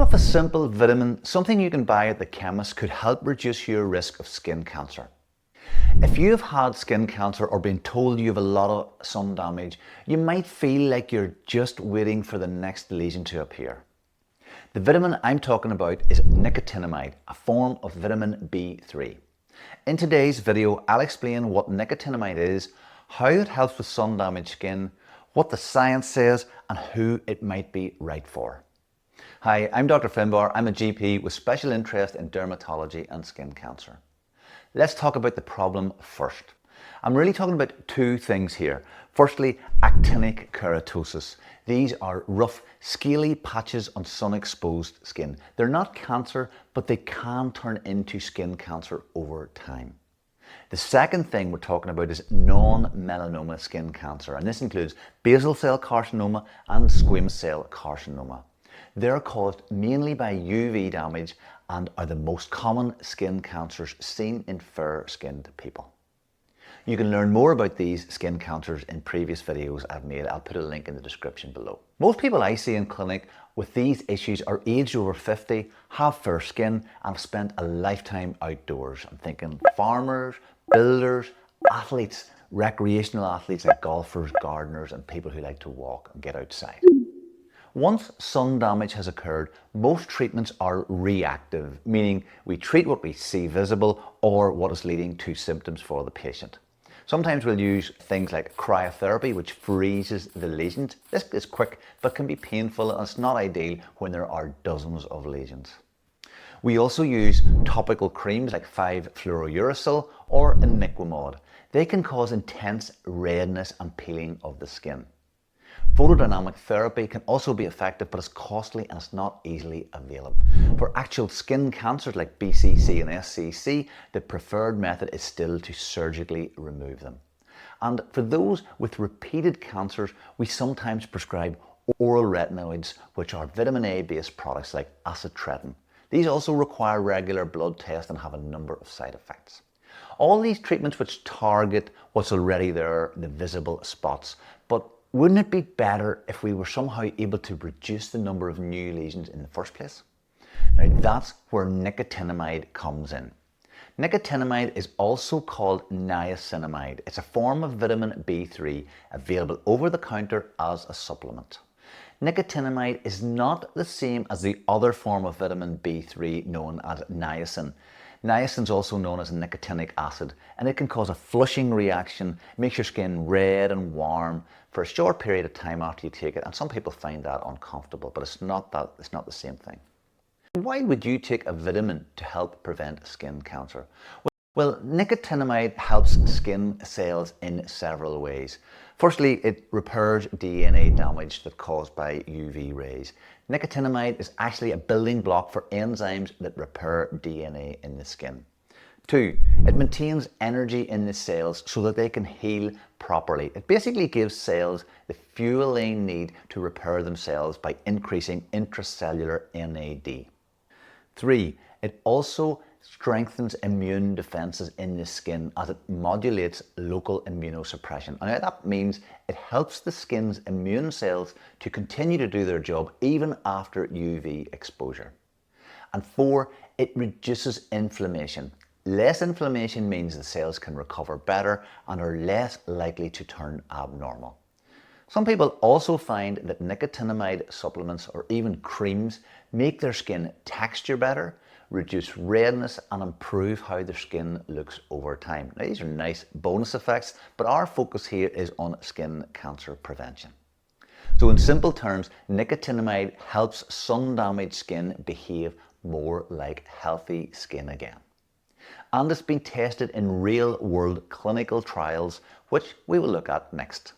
if a simple vitamin, something you can buy at the chemist, could help reduce your risk of skin cancer? If you've had skin cancer or been told you have a lot of sun damage, you might feel like you're just waiting for the next lesion to appear. The vitamin I'm talking about is nicotinamide, a form of vitamin B3. In today's video, I'll explain what nicotinamide is, how it helps with sun damaged skin, what the science says, and who it might be right for. Hi, I'm Dr Finbar. I'm a GP with special interest in dermatology and skin cancer. Let's talk about the problem first. I'm really talking about two things here. Firstly, actinic keratosis. These are rough, scaly patches on sun-exposed skin. They're not cancer, but they can turn into skin cancer over time. The second thing we're talking about is non-melanoma skin cancer, and this includes basal cell carcinoma and squamous cell carcinoma. They're caused mainly by UV damage and are the most common skin cancers seen in fair-skinned people. You can learn more about these skin cancers in previous videos I've made. I'll put a link in the description below. Most people I see in clinic with these issues are aged over 50, have fair skin, and have spent a lifetime outdoors. I'm thinking farmers, builders, athletes, recreational athletes like golfers, gardeners, and people who like to walk and get outside. Once sun damage has occurred, most treatments are reactive, meaning we treat what we see visible or what is leading to symptoms for the patient. Sometimes we'll use things like cryotherapy, which freezes the lesions. This is quick but can be painful, and it's not ideal when there are dozens of lesions. We also use topical creams like 5-fluorouracil or imiquimod. They can cause intense redness and peeling of the skin. Photodynamic therapy can also be effective, but it's costly and it's not easily available. For actual skin cancers like BCC and SCC, the preferred method is still to surgically remove them. And for those with repeated cancers, we sometimes prescribe oral retinoids, which are vitamin A based products like acitretin. These also require regular blood tests and have a number of side effects. All these treatments which target what's already there, the visible spots, but wouldn't it be better if we were somehow able to reduce the number of new lesions in the first place? Now that's where nicotinamide comes in. Nicotinamide is also called niacinamide. It's a form of vitamin B3 available over the counter as a supplement. Nicotinamide is not the same as the other form of vitamin B3 known as niacin. Niacin is also known as nicotinic acid, and it can cause a flushing reaction, makes your skin red and warm for a short period of time after you take it, and some people find that uncomfortable, but it's not the same thing. Why would you take a vitamin to help prevent skin cancer? Well, nicotinamide helps skin cells in several ways. Firstly, it repairs DNA damage that's caused by UV rays. Nicotinamide is actually a building block for enzymes that repair DNA in the skin. 2, it maintains energy in the cells so that they can heal properly. It basically gives cells the fuel they need to repair themselves by increasing intracellular NAD. 3, it also strengthens immune defenses in the skin as it modulates local immunosuppression. And that means it helps the skin's immune cells to continue to do their job even after UV exposure. And 4, it reduces inflammation. Less inflammation means the cells can recover better and are less likely to turn abnormal. Some people also find that nicotinamide supplements or even creams make their skin texture better, reduce redness, and improve how their skin looks over time. Now, these are nice bonus effects, but our focus here is on skin cancer prevention. So in simple terms, nicotinamide helps sun-damaged skin behave more like healthy skin again. And it's been tested in real-world clinical trials, which we will look at next.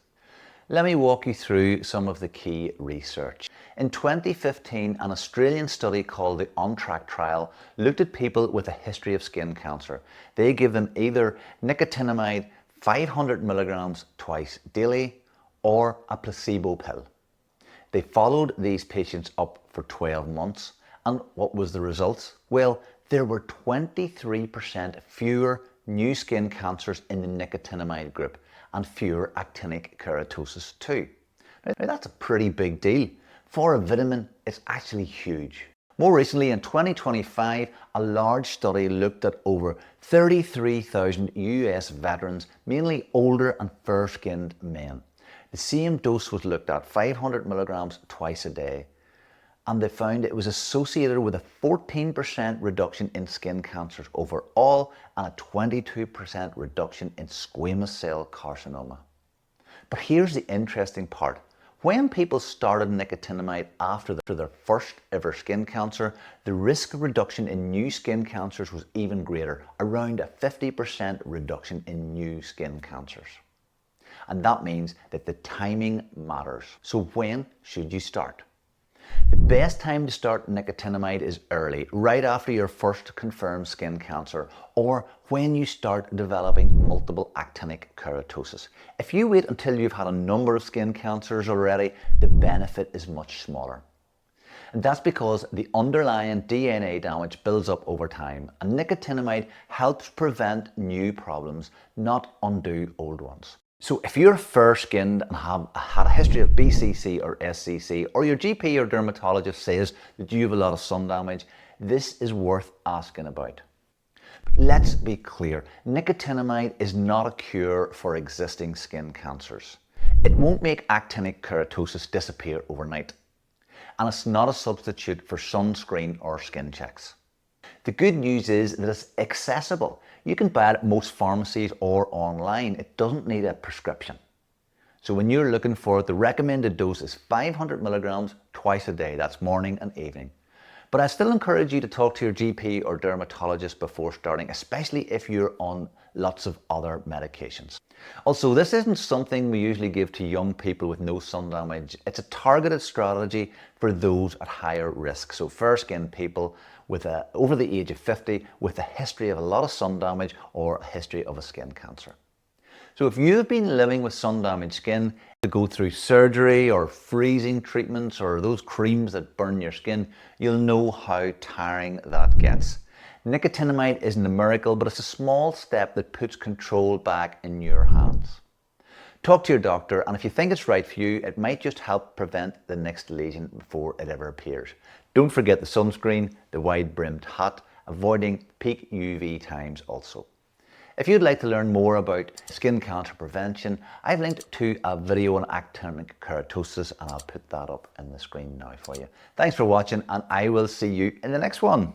Let me walk you through some of the key research. In 2015, an Australian study called the On-Track trial looked at people with a history of skin cancer. They gave them either nicotinamide 500 milligrams twice daily or a placebo pill. They followed these patients up for 12 months, and what was the results? Well, there were 23% fewer new skin cancers in the nicotinamide group and fewer actinic keratosis too. Now that's a pretty big deal. For a vitamin, it's actually huge. More recently, in 2025, a large study looked at over 33,000 US veterans, mainly older and fair-skinned men. The same dose was looked at, 500 milligrams twice a day, and they found it was associated with a 14% reduction in skin cancers overall and a 22% reduction in squamous cell carcinoma. But here's the interesting part. When people started nicotinamide after their first ever skin cancer, the risk of reduction in new skin cancers was even greater, around a 50% reduction in new skin cancers. And that means that the timing matters. So when should you start? The best time to start nicotinamide is early, right after your first confirmed skin cancer, or when you start developing multiple actinic keratosis. If you wait until you've had a number of skin cancers already, the benefit is much smaller. And that's because the underlying DNA damage builds up over time, and nicotinamide helps prevent new problems, not undo old ones. So if you're fair-skinned and have had a history of BCC or SCC, or your GP or dermatologist says that you have a lot of sun damage, this is worth asking about. Let's be clear, nicotinamide is not a cure for existing skin cancers. It won't make actinic keratosis disappear overnight. And it's not a substitute for sunscreen or skin checks. The good news is that it's accessible. You can buy it at most pharmacies or online. It doesn't need a prescription. So when you're looking for it, the recommended dose is 500 milligrams twice a day. That's morning and evening. But I still encourage you to talk to your GP or dermatologist before starting, especially if you're on lots of other medications. Also, this isn't something we usually give to young people with no sun damage. It's a targeted strategy for those at higher risk. So fair-skinned people over the age of 50 with a history of a lot of sun damage or a history of a skin cancer. So if you've been living with sun damaged skin, to go through surgery or freezing treatments or those creams that burn your skin, you'll know how tiring that gets. Nicotinamide isn't a miracle, but it's a small step that puts control back in your hands. Talk to your doctor, and if you think it's right for you, it might just help prevent the next lesion before it ever appears. Don't forget the sunscreen, the wide-brimmed hat, avoiding peak UV times also. If you'd like to learn more about skin cancer prevention, I've linked to a video on actinic keratosis, and I'll put that up in the screen now for you. Thanks for watching, and I will see you in the next one.